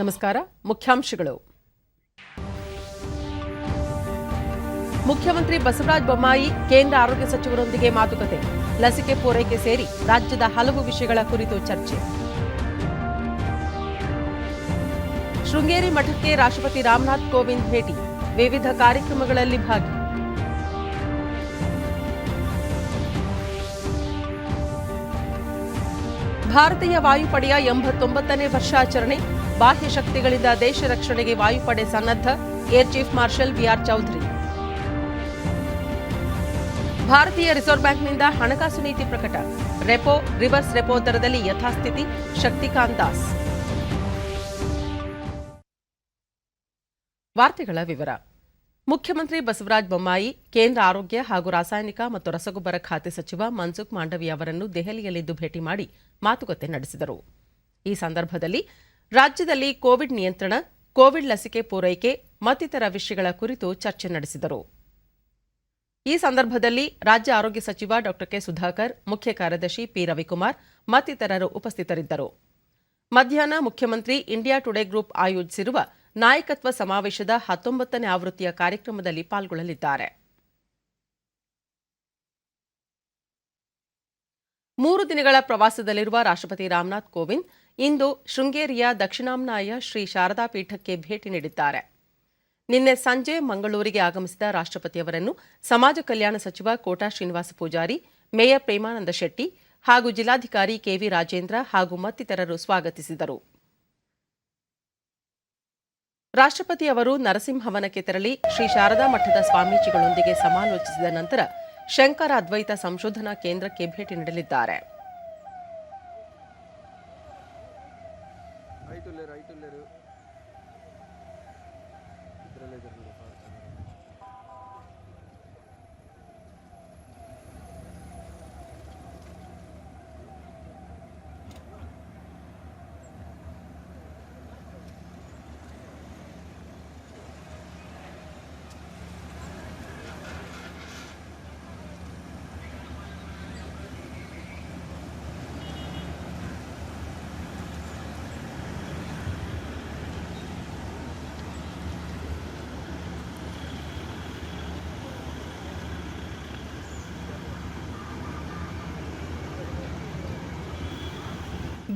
ನಮಸ್ಕಾರ. ಮುಖ್ಯಾಂಶಗಳು. ಮುಖ್ಯಮಂತ್ರಿ ಬಸವರಾಜ ಬೊಮ್ಮಾಯಿ ಕೇಂದ್ರ ಆರೋಗ್ಯ ಸಚಿವರೊಂದಿಗೆ ಮಾತುಕತೆ. ಲಸಿಕೆ ಪೂರೈಕೆ ಸೇರಿ ರಾಜ್ಯದ ಹಲವು ವಿಷಯಗಳ ಕುರಿತು ಚರ್ಚೆ. ಶೃಂಗೇರಿ ಮಠಕ್ಕೆ ರಾಷ್ಟ್ರಪತಿ ರಾಮನಾಥ್ ಕೋವಿಂದ್ ಭೇಟಿ. ವಿವಿಧ ಕಾರ್ಯಕ್ರಮಗಳಲ್ಲಿ ಭಾಗಿ. ಭಾರತೀಯ ವಾಯುಪಡೆಯ 89ನೇ ವರ್ಷಾಚರಣೆ. ಬಾಹ್ಯ ಶಕ್ತಿಗಳಿಂದ ದೇಶ ರಕ್ಷಣೆಗೆ ವಾಯುಪಡೆ ಸನ್ನದ್ಧ. Air chief marshal BR Chaudhari. ಭಾರತೀಯ ರಿಸರ್ವ್ ಬ್ಯಾಂಕ್ನಿಂದ ಹಣಕಾಸು ನೀತಿ ಪ್ರಕಟ. ರೆಪೋ, ರಿವರ್ಸ್ ರೆಪೋ ದರದಲ್ಲಿ ಯಥಾಸ್ಥಿತಿ. ಶಕ್ತಿಕಾಂತ್ ದಾಸ್. ವಾರ್ತೆಗಳ ವಿವರ. ಮುಖ್ಯಮಂತ್ರಿ ಬಸವರಾಜ ಬೊಮ್ಮಾಯಿ ಕೇಂದ್ರ ಆರೋಗ್ಯ ಹಾಗೂ ರಾಸಾಯನಿಕ ಮತ್ತು ರಸಗೊಬ್ಬರ ಖಾತೆ ಸಚಿವ ಮನ್ಸುಖ್ ಮಾಂಡವಿಯಾ ಅವರನ್ನು ದೆಹಲಿಯಲ್ಲಿಂದು ಭೇಟಿ ಮಾಡಿ ಮಾತುಕತೆ ನಡೆಸಿದರು. ಈ ಸಂದರ್ಭದಲ್ಲಿ ರಾಜ್ಯದಲ್ಲಿ ಕೋವಿಡ್ ನಿಯಂತ್ರಣ, ಕೋವಿಡ್ ಲಸಿಕೆ ಪೂರೈಕೆ ಮತ್ತಿತರ ವಿಷಯಗಳ ಕುರಿತು ಚರ್ಚೆ ನಡೆಸಿದರು. ಈ ಸಂದರ್ಭದಲ್ಲಿ ರಾಜ್ಯ ಆರೋಗ್ಯ ಸಚಿವ ಡಾ ಕೆ ಸುಧಾಕರ್, ಮುಖ್ಯ ಕಾರ್ಯದರ್ಶಿ ಪಿ ರವಿಕುಮಾರ್ ಮತ್ತಿತರರು ಉಪಸ್ಥಿತರಿದ್ದರು. ಮಧ್ಯಾಹ್ನ ಮುಖ್ಯಮಂತ್ರಿ ಇಂಡಿಯಾ ಟುಡೇ ಗ್ರೂಪ್ ಆಯೋಜಿಸಿರುವ ನಾಯಕತ್ವ ಸಮಾವೇಶದ 19ನೇ ಆವೃತ್ತಿಯ ಕಾರ್ಯಕ್ರಮದಲ್ಲಿ ಪಾಲ್ಗೊಳ್ಳಲಿದ್ದಾರೆ. 3 ದಿನಗಳ ಪ್ರವಾಸದಲ್ಲಿರುವ ರಾಷ್ಟ್ರಪತಿ ರಾಮನಾಥ್ ಕೋವಿಂದ್ ಇಂದು ಶೃಂಗೇರಿಯ ದಕ್ಷಿಣಾಮ್ನಾಯ ಶ್ರೀ ಶಾರದಾ ಪೀಠಕ್ಕೆ ಭೇಟಿ ನೀಡಿದ್ದಾರೆ. ನಿನ್ನೆ ಸಂಜೆ ಮಂಗಳೂರಿಗೆ ಆಗಮಿಸಿದ ರಾಷ್ಟ್ರಪತಿಯವರನ್ನು ಸಮಾಜ ಕಲ್ಯಾಣ ಸಚಿವ ಕೋಟಾ ಶ್ರೀನಿವಾಸ ಪೂಜಾರಿ, ಮೇಯರ್ ಪ್ರೇಮಾನಂದ ಶೆಟ್ಟಿ ಹಾಗೂ ಜಿಲ್ಲಾಧಿಕಾರಿ ಕೆವಿ ರಾಜೇಂದ್ರ ಹಾಗೂ ಮತ್ತಿತರರು ಸ್ವಾಗತಿಸಿದರು. ರಾಷ್ಟ್ರಪತಿಯವರು ನರಸಿಂಹವನಕ್ಕೆ ತೆರಳಿ ಶ್ರೀ ಶಾರದಾ ಮಠದ ಸ್ವಾಮೀಜಿಗಳೊಂದಿಗೆ ಸಮಾಲೋಚಿಸಿದ ನಂತರ ಶಂಕರ ಅದ್ವೈತ ಸಂಶೋಧನಾ ಕೇಂದ್ರಕ್ಕೆ ಭೇಟಿ ನೀಡಲಿದ್ದಾರೆ.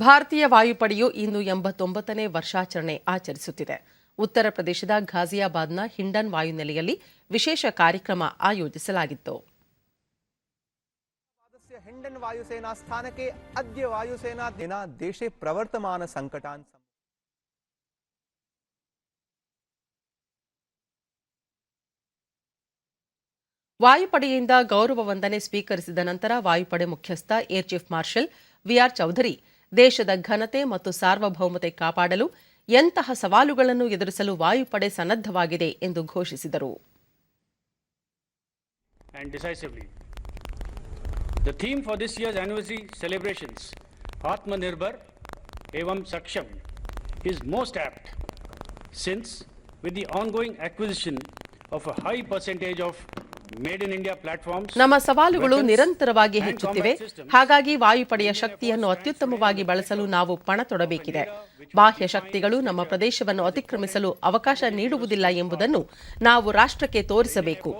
ಭಾರತೀಯ ವಾಯುಪಡೆಯು ಇಂದು 89ನೇ ವರ್ಷಾಚರಣೆ ಆಚರಿಸುತ್ತಿದೆ. ಉತ್ತರ ಪ್ರದೇಶದ ಘಾಜಿಯಾಬಾದ್ನ ಹಿಂಡನ್ ವಾಯುನೆಲೆಯಲ್ಲಿ ವಿಶೇಷ ಕಾರ್ಯಕ್ರಮ ಆಯೋಜಿಸಲಾಗಿತ್ತು. ಹಿಂಡನ್ ವಾಯುಸೇನಾ ಸ್ಥಾನಕ್ಕೆ ಅದ್ಯ ವಾಯುಸೇನಾ ದಿನ ದೇಶೆ ಪ್ರವರ್ತಮಾನ ಸಂಕಟಾನ್ ವಾಯುಪಡೆಯಿಂದ ಗೌರವ ವಂದನೆ ಸ್ವೀಕರಿಸಿದ ನಂತರ ವಾಯುಪಡೆ ಮುಖ್ಯಸ್ಥ air chief marshal VR Chaudhari ದೇಶದ ಘನತೆ ಮತ್ತು ಸಾರ್ವಭೌಮತೆ ಕಾಪಾಡಲು ಎಂತಹ ಸವಾಲುಗಳನ್ನು ಎದುರಿಸಲು ವಾಯುಪಡೆ ಸನ್ನದ್ಧವಾಗಿದೆ ಎಂದು ಘೋಷಿಸಿದರು. The theme for this year's anniversary celebrations, Atmanirbhar Evam Saksham, is most apt since with the ongoing acquisition of a high percentage of Made in India platforms, ನಮ್ಮ ಸವಾಲುಗಳು ನಿರಂತರವಾಗಿ ಹೆಚ್ಚುತ್ತಿವೆ. ಹಾಗಾಗಿ ವಾಯುಪಡೆಯ ಶಕ್ತಿಯನ್ನು ಅತ್ಯುತ್ತಮವಾಗಿ ಬಳಸಲು ನಾವು ಪಣ ತೊಡಬೇಕಿದೆ. ಬಾಹ್ಯ ಶಕ್ತಿಗಳು ನಮ್ಮ ಪ್ರದೇಶವನ್ನು ಅತಿಕ್ರಮಿಸಲು ಅವಕಾಶ ನೀಡುವುದಿಲ್ಲ ಎಂಬುದನ್ನು ನಾವು ರಾಷ್ಟ್ರಕ್ಕೆ ತೋರಿಸಬೇಕು.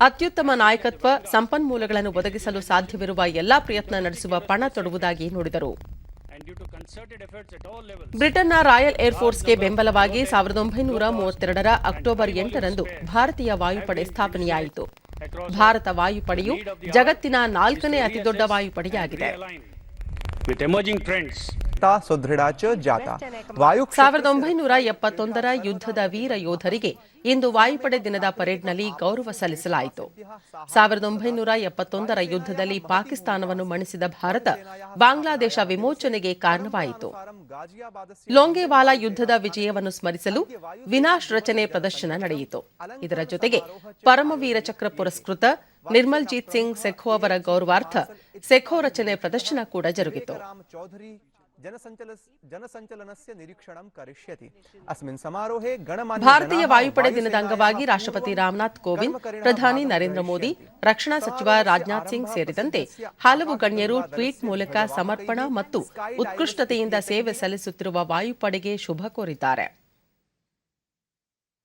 ಅತ್ಯುತ್ತಮ ನಾಯಕತ್ವ, ಸಂಪನ್ಮೂಲಗಳನ್ನು ಒದಗಿಸಲು ಸಾಧ್ಯವಿರುವ ಎಲ್ಲಾ ಪ್ರಯತ್ನ ನಡೆಸುವ ಪಣ ತೊಡುವುದಾಗಿ ನುಡಿದರು. ಬ್ರಿಟನ್ನ ರಾಯಲ್ ಏರ್ಫೋರ್ಸ್ಗೆ ಬೆಂಬಲವಾಗಿ 1932ರ ಅಕ್ಟೋಬರ್ 8ರಂದು ಭಾರತೀಯ ವಾಯುಪಡೆ ಸ್ಥಾಪನೆಯಾಯಿತು. ಭಾರತ ವಾಯುಪಡೆಯು ಜಗತ್ತಿನ 4ನೇ ಅತಿದೊಡ್ಡ ವಾಯುಪಡೆಯಾಗಿದೆ. 1971ರ ಯುದ್ಧದ ವೀರ ಯೋಧರಿಗೆ ಇಂದು ವಾಯುಪಡೆ ದಿನದ ಪರೇಡ್ನಲ್ಲಿ ಗೌರವ ಸಲ್ಲಿಸಲಾಯಿತು. 1971ರ ಯುದ್ಧದಲ್ಲಿ ಪಾಕಿಸ್ತಾನವನ್ನು ಮಣಿಸಿದ ಭಾರತ ಬಾಂಗ್ಲಾದೇಶ ವಿಮೋಚನೆಗೆ ಕಾರಣವಾಯಿತು. ಲೋಂಗೇವಾಲಾ ಯುದ್ಧದ ವಿಜಯವನ್ನು ಸ್ಮರಿಸಲು ವಿನಾಶ್ ರಚನೆ ಪ್ರದರ್ಶನ ನಡೆಯಿತು. ಇದರ ಜೊತೆಗೆ ಪರಮವೀರ ಚಕ್ರ ಪುರಸ್ಕೃತ ನಿರ್ಮಲ್ಜೀತ್ ಸಿಂಗ್ ಸೆಖೋ ಅವರ ಗೌರವಾರ್ಥ ಸೆಖೋ ರಚನೆ ಪ್ರದರ್ಶನ ಕೂಡ ಜರುಗಿತು. जनसञ्चलनस्य निरीक्षणं करिष्यति। अस्मिन् समारोहे गणमान्य ಭಾರತೀಯ ವಾಯುಪಡೆ ದಿನದ ಅಂಗವಾಗಿ ರಾಷ್ಟ್ರಪತಿ ರಾಮನಾಥ್ ಕೋವಿಂದ್, ಪ್ರಧಾನಿ ನರೇಂದ್ರ ಮೋದಿ, ರಕ್ಷಣಾ ಸಚಿವ ರಾಜನಾಥ್ ಸಿಂಗ್ ಸೇರಿದಂತೆ ಹಲವು ಗಣ್ಯರು ಟ್ವೀಟ್ ಮೂಲಕ ಸಮರ್ಪಣಾ ಮತ್ತು ಉತ್ಕೃಷ್ಟತೆಯಿಂದ ಸೇವೆ ಸಲ್ಲಿಸುತ್ತಿರುವ ವಾಯುಪಡೆಗೆ ಶುಭ ಕೋರಿದ್ದಾರೆ.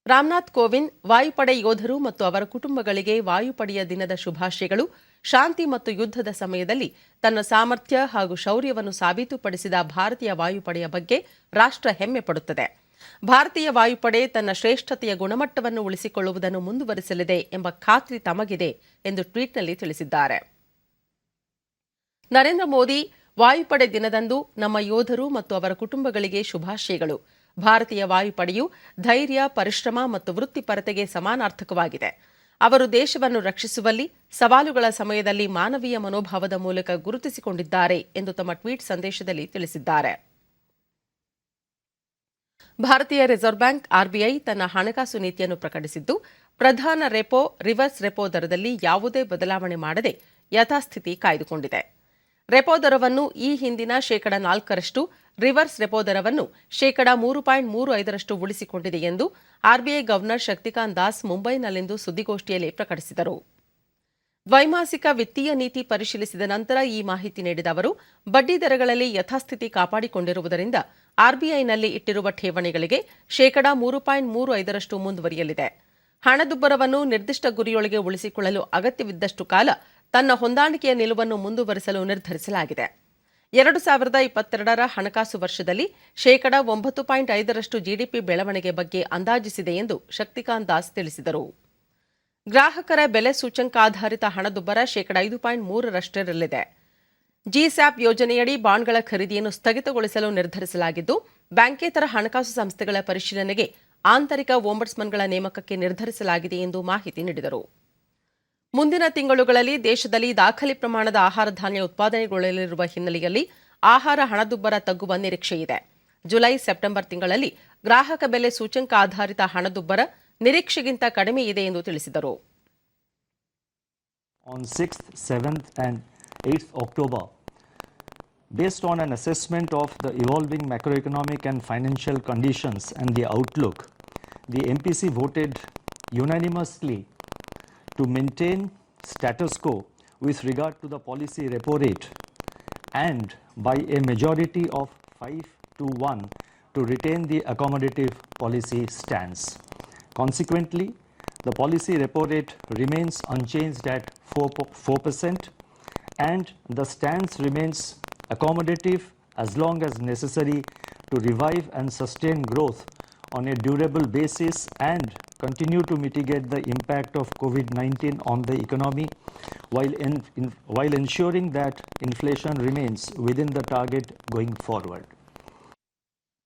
ರಾಮನಾಥ್ ಕೋವಿಂದ್ ವಾಯುಪಡೆ ಯೋಧರು ಮತ್ತು ಅವರ ಕುಟುಂಬಗಳಿಗೆ ವಾಯುಪಡೆಯ ದಿನದ ಶುಭಾಶಯಗಳು. ಶಾಂತಿ ಮತ್ತು ಯುದ್ಧದ ಸಮಯದಲ್ಲಿ ತನ್ನ ಸಾಮರ್ಥ್ಯ ಹಾಗೂ ಶೌರ್ಯವನ್ನು ಸಾಬೀತುಪಡಿಸಿದ ಭಾರತೀಯ ವಾಯುಪಡೆಯ ಬಗ್ಗೆ ರಾಷ್ಟ್ರ ಹೆಮ್ಮೆ ಪಡುತ್ತದೆ. ಭಾರತೀಯ ವಾಯುಪಡೆ ತನ್ನ ಶ್ರೇಷ್ಠತೆಯ ಗುಣಮಟ್ಟವನ್ನು ಉಳಿಸಿಕೊಳ್ಳುವುದನ್ನು ಮುಂದುವರಿಸಲಿದೆ ಎಂಬ ಖಾತ್ರಿ ತಮಗಿದೆ ಎಂದು ಟ್ವೀಟ್ನಲ್ಲಿ ತಿಳಿಸಿದ್ದಾರೆ. ನರೇಂದ್ರ ಮೋದಿ, ವಾಯುಪಡೆ ದಿನದಂದು ನಮ್ಮ ಯೋಧರು ಮತ್ತು ಅವರ ಕುಟುಂಬಗಳಿಗೆ ಶುಭಾಶಯಗಳು. ಭಾರತೀಯ ವಾಯುಪಡೆಯು ಧೈರ್ಯ, ಪರಿಶ್ರಮ ಮತ್ತು ವೃತ್ತಿಪರತೆಗೆ ಸಮಾನಾರ್ಥಕವಾಗಿದೆ. ಅವರು ದೇಶವನ್ನು ರಕ್ಷಿಸುವಲ್ಲಿ ಸವಾಲುಗಳ ಸಮಯದಲ್ಲಿ ಮಾನವೀಯ ಮನೋಭಾವದ ಮೂಲಕ ಗುರುತಿಸಿಕೊಂಡಿದ್ದಾರೆ ಎಂದು ತಮ್ಮ ಟ್ವೀಟ್ ಸಂದೇಶದಲ್ಲಿ ತಿಳಿಸಿದ್ದಾರೆ. ಭಾರತೀಯ ರಿಸರ್ವ್ ಬ್ಯಾಂಕ್ ಆರ್ಬಿಐ ತನ್ನ ಹಣಕಾಸು ನೀತಿಯನ್ನು ಪ್ರಕಟಿಸಿದ್ದು, ಪ್ರಧಾನ ರೆಪೋ, ರಿವರ್ಸ್ ರೆಪೋ ದರದಲ್ಲಿ ಯಾವುದೇ ಬದಲಾವಣೆ ಮಾಡದೆ ಯಥಾಸ್ಥಿತಿ ಕಾಯ್ದುಕೊಂಡಿದೆ. ರೆಪೋ ದರವನ್ನು ಈ ಹಿಂದಿನ 4%, ರಿವರ್ಸ್ ರೆಪೋ ದರವನ್ನು 3.35% ಉಳಿಸಿಕೊಂಡಿದೆ ಎಂದು ಆರ್ಬಿಐ ಗವರ್ನರ್ ಶಕ್ತಿಕಾಂತ್ ದಾಸ್ ಮುಂಬೈನಲ್ಲಿಂದು ಸುದ್ದಿಗೋಷ್ಠಿಯಲ್ಲಿ ಪ್ರಕಟಿಸಿದರು. ದ್ವೈಮಾಸಿಕ ವಿತ್ತೀಯ ನೀತಿ ಪರಿಶೀಲಿಸಿದ ನಂತರ ಈ ಮಾಹಿತಿ ನೀಡಿದ ಅವರು, ಬಡ್ಡಿ ದರಗಳಲ್ಲಿ ಯಥಾಸ್ಥಿತಿ ಕಾಪಾಡಿಕೊಂಡಿರುವುದರಿಂದ ಆರ್ಬಿಐನಲ್ಲಿ ಇಟ್ಟಿರುವ ಠೇವಣಿಗಳಿಗೆ 3.35% ಮುಂದುವರಿಯಲಿದೆ. ಹಣದುಬ್ಬರವನ್ನು ನಿರ್ದಿಷ್ಟ ಗುರಿಯೊಳಗೆ ಉಳಿಸಿಕೊಳ್ಳಲು ಅಗತ್ಯವಿದ್ದಷ್ಟು ಕಾಲ ತನ್ನ ಹೊಂದಾಣಿಕೆಯ ನಿಲುವನ್ನು ಮುಂದುವರಿಸಲು ನಿರ್ಧರಿಸಲಾಗಿದೆ. 2022ರ ಹಣಕಾಸು ವರ್ಷದಲ್ಲಿ 9.5% ಜಿಡಿಪಿ ಬೆಳವಣಿಗೆ ಬಗ್ಗೆ ಅಂದಾಜಿಸಿದೆ ಎಂದು ಶಕ್ತಿಕಾಂತ್ ದಾಸ್ ತಿಳಿಸಿದರು. ಗ್ರಾಹಕರ ಬೆಲೆ ಸೂಚ್ಯಂಕಾಧಾರಿತ ಹಣದುಬ್ಬರ 5.3%ರಷ್ಟಿರಲಿದೆ. ಜಿಸ್ಯಾಪ್ ಯೋಜನೆಯಡಿ ಬಾಂಡ್ಗಳ ಖರೀದಿಯನ್ನು ಸ್ಥಗಿತಗೊಳಿಸಲು ನಿರ್ಧರಿಸಲಾಗಿದ್ದು, ಬ್ಯಾಂಕೇತರ ಹಣಕಾಸು ಸಂಸ್ಥೆಗಳ ಪರಿಶೀಲನೆಗೆ ಆಂತರಿಕ ಓಂಬಡ್ಸ್ಮನ್ಗಳ ನೇಮಕಕ್ಕೆ ನಿರ್ಧರಿಸಲಾಗಿದೆ ಎಂದು ಮಾಹಿತಿ ನೀಡಿದರು. ಮುಂದಿನ ತಿಂಗಳುಗಳಲ್ಲಿ ದೇಶದಲ್ಲಿ ದಾಖಲೆ ಪ್ರಮಾಣದ ಆಹಾರ ಧಾನ್ಯ ಉತ್ಪಾದನೆಗೊಳ್ಳಲಿರುವ ಹಿನ್ನೆಲೆಯಲ್ಲಿ ಆಹಾರ ಹಣದುಬ್ಬರ ತಗ್ಗುವ ನಿರೀಕ್ಷೆಯಿದೆ. ಜುಲೈ, ಸೆಪ್ಟೆಂಬರ್ ತಿಂಗಳಲ್ಲಿ ಗ್ರಾಹಕ ಬೆಲೆ ಸೂಚ್ಯಂಕ ಆಧಾರಿತ ಹಣದುಬ್ಬರ ನಿರೀಕ್ಷೆಗಿಂತ ಕಡಿಮೆ ಇದೆ ಎಂದು ತಿಳಿಸಿದರು. On 6th, 7th and 8th October, based on an assessment of the evolving macroeconomic and financial conditions and the outlook, the MPC voted unanimously to maintain status quo with regard to the policy repo rate and by a majority of 5-1 to retain the accommodative policy stance. Consequently, the policy repo rate remains unchanged at 4% and the stance remains accommodative as long as necessary to revive and sustain growth on a durable basis and continue to mitigate the impact of COVID-19 on the economy while ensuring that inflation remains within the target going forward.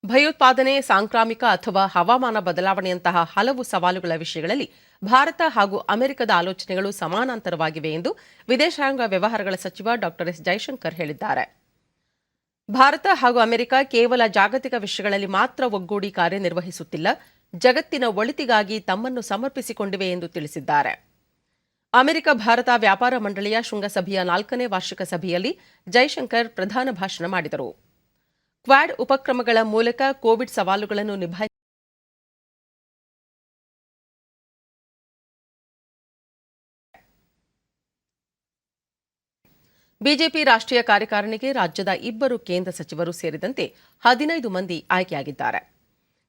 ಭಯೋತ್ಪಾದನೆ, ಸಾಂಕ್ರಾಮಿಕ ಅಥವಾ ಹವಾಮಾನ ಬದಲಾವಣೆಯಂತಹ ಹಲವು ಸವಾಲುಗಳ ವಿಷಯಗಳಲ್ಲಿ ಭಾರತ ಹಾಗೂ ಅಮೆರಿಕದ ಆಲೋಚನೆಗಳು ಸಮಾನಾಂತರವಾಗಿವೆ ಎಂದು ವಿದೇಶಾಂಗ ವ್ಯವಹಾರಗಳ ಸಚಿವ ಡಾ ಎಸ್ ಜೈಶಂಕರ್ ಹೇಳಿದ್ದಾರೆ. ಭಾರತ ಹಾಗೂ ಅಮೆರಿಕ ಕೇವಲ ಜಾಗತಿಕ ವಿಷಯಗಳಲ್ಲಿ ಮಾತ್ರ ಒಗ್ಗೂಡಿ ಕಾರ್ಯನಿರ್ವಹಿಸುತ್ತಿಲ್ಲ, ಜಗತ್ತಿನ ಒಳಿತಿಗಾಗಿ ತಮ್ಮನ್ನು ಸಮರ್ಪಿಸಿಕೊಂಡಿವೆ ಎಂದು ತಿಳಿಸಿದ್ದಾರೆ. ಅಮೆರಿಕ ಭಾರತ ವ್ಯಾಪಾರ ಮಂಡಳಿಯ ಶೃಂಗಸಭೆಯ 4ನೇ ವಾರ್ಷಿಕ ಸಭೆಯಲ್ಲಿ ಜೈಶಂಕರ್ ಪ್ರಧಾನ ಭಾಷಣ ಮಾಡಿದರು. ಕ್ವಾಡ್ ಉಪಕ್ರಮಗಳ ಮೂಲಕ ಕೋವಿಡ್ ಸವಾಲುಗಳನ್ನು ನಿಭಾಯಿಸಿ ಬಿಜೆಪಿ ರಾಷ್ಟ್ರೀಯ ಕಾರ್ಯಕಾರಿಣಿಗೆ ರಾಜ್ಯದ 2 ಕೇಂದ್ರ ಸಚಿವರು ಸೇರಿದಂತೆ 15 ಮಂದಿ ಆಯ್ಕೆಯಾಗಿದ್ದಾರೆ.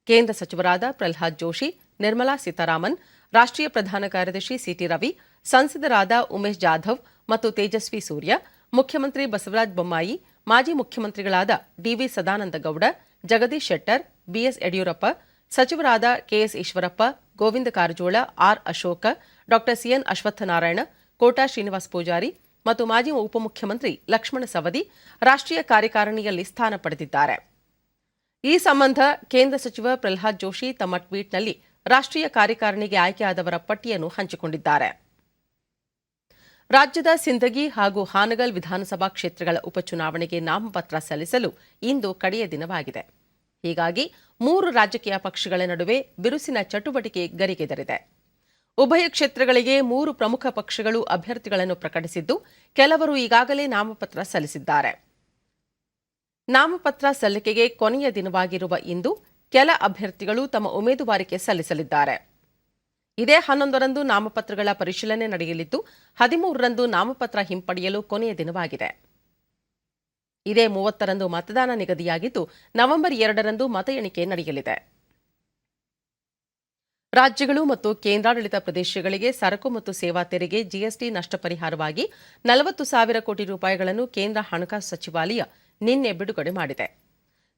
ಕೇಂದ್ರ ಸಚಿವರಾದ ಪ್ರಹ್ಲಾದ್ ಜೋಶಿ, ನಿರ್ಮಲಾ ಸೀತಾರಾಮನ್, ರಾಷ್ಟ್ರೀಯ ಪ್ರಧಾನ ಕಾರ್ಯದರ್ಶಿ ಸಿಟಿ ರವಿ, ಸಂಸದರಾದ ಉಮೇಶ್ ಜಾಧವ್ ಮತ್ತು ತೇಜಸ್ವಿ ಸೂರ್ಯ, ಮುಖ್ಯಮಂತ್ರಿ ಬಸವರಾಜ ಬೊಮ್ಮಾಯಿ, ಮಾಜಿ ಮುಖ್ಯಮಂತ್ರಿಗಳಾದ ಡಿವಿ ಸದಾನಂದಗೌಡ, ಜಗದೀಶ್ ಶೆಟ್ಟರ್, ಬಿಎಸ್ ಯಡಿಯೂರಪ್ಪ, ಸಚಿವರಾದ ಕೆಎಸ್ ಈಶ್ವರಪ್ಪ, ಗೋವಿಂದ ಕಾರಜೋಳ, ಆರ್ ಅಶೋಕ, ಡಾ ಸಿಎನ್ ಅಶ್ವತ್ಥನಾರಾಯಣ, ಕೋಟಾ ಶ್ರೀನಿವಾಸ್ ಪೂಜಾರಿ ಮತ್ತು ಮಾಜಿ ಉಪಮುಖ್ಯಮಂತ್ರಿ ಲಕ್ಷ್ಮಣ ಸವದಿ ರಾಷ್ಟ್ರೀಯ ಕಾರ್ಯಕಾರಿಣಿಯಲ್ಲಿ ಸ್ಥಾನ ಪಡೆದಿದ್ದಾರೆ. ಈ ಸಂಬಂಧ ಕೇಂದ್ರ ಸಚಿವ ಪ್ರಹ್ಲಾದ್ ಜೋಶಿ ತಮ್ಮ ಟ್ವೀಟ್ನಲ್ಲಿ ರಾಷ್ಟ್ರೀಯ ಕಾರ್ಯಕಾರಿಣಿಗೆ ಆಯ್ಕೆಯಾದವರ ಪಟ್ಟಿಯನ್ನು ಹಂಚಿಕೊಂಡಿದ್ದಾರೆ. ರಾಜ್ಯದ ಸಿಂದಗಿ ಹಾಗೂ ಹಾನಗಲ್ ವಿಧಾನಸಭಾ ಕ್ಷೇತ್ರಗಳ ಉಪಚುನಾವಣೆಗೆ ನಾಮಪತ್ರ ಸಲ್ಲಿಸಲು ಇಂದು ಕಡೆಯ ದಿನವಾಗಿದೆ. ಹೀಗಾಗಿ 3 ರಾಜಕೀಯ ಪಕ್ಷಗಳ ನಡುವೆ ಬಿರುಸಿನ ಚಟುವಟಿಕೆ ಗರಿಗೆದರಿದೆ. ಉಭಯ ಕ್ಷೇತ್ರಗಳಿಗೆ 3 ಪ್ರಮುಖ ಪಕ್ಷಗಳು ಅಭ್ಯರ್ಥಿಗಳನ್ನು ಪ್ರಕಟಿಸಿದ್ದು, ಕೆಲವರು ಈಗಾಗಲೇ ನಾಮಪತ್ರ ಸಲ್ಲಿಸಿದ್ದಾರೆ. ನಾಮಪತ್ರ ಸಲ್ಲಿಕೆಗೆ ಕೊನೆಯ ದಿನವಾಗಿರುವ ಇಂದು ಕೆಲ ಅಭ್ಯರ್ಥಿಗಳು ತಮ್ಮ ಉಮೇದುವಾರಿಕೆ ಸಲ್ಲಿಸಲಿದ್ದಾರೆ. ಇದೇ 11ರಂದು ನಾಮಪತ್ರಗಳ ಪರಿಶೀಲನೆ ನಡೆಯಲಿದ್ದು 13ರಂದು ನಾಮಪತ್ರ ಹಿಂಪಡೆಯಲು ಕೊನೆಯ ದಿನವಾಗಿದೆ. ಇದೇ 30ರಂದು ಮತದಾನ ನಿಗದಿಯಾಗಿದ್ದು ನವೆಂಬರ್ 2ರಂದು ಮತ ಎಣಿಕೆ ನಡೆಯಲಿದೆ. ರಾಜ್ಯಗಳು ಮತ್ತು ಕೇಂದ್ರಾಡಳಿತ ಪ್ರದೇಶಗಳಿಗೆ ಸರಕು ಮತ್ತು ಸೇವಾ ತೆರಿಗೆ ಜಿಎಸ್ಟಿ ನಷ್ಟ ಪರಿಹಾರವಾಗಿ 40,000 ಕೋಟಿ ರೂಪಾಯಿಗಳನ್ನು ಕೇಂದ್ರ ಹಣಕಾಸು ಸಚಿವಾಲಯ ನಿನ್ನೆ ಬಿಡುಗಡೆ ಮಾಡಿದೆ.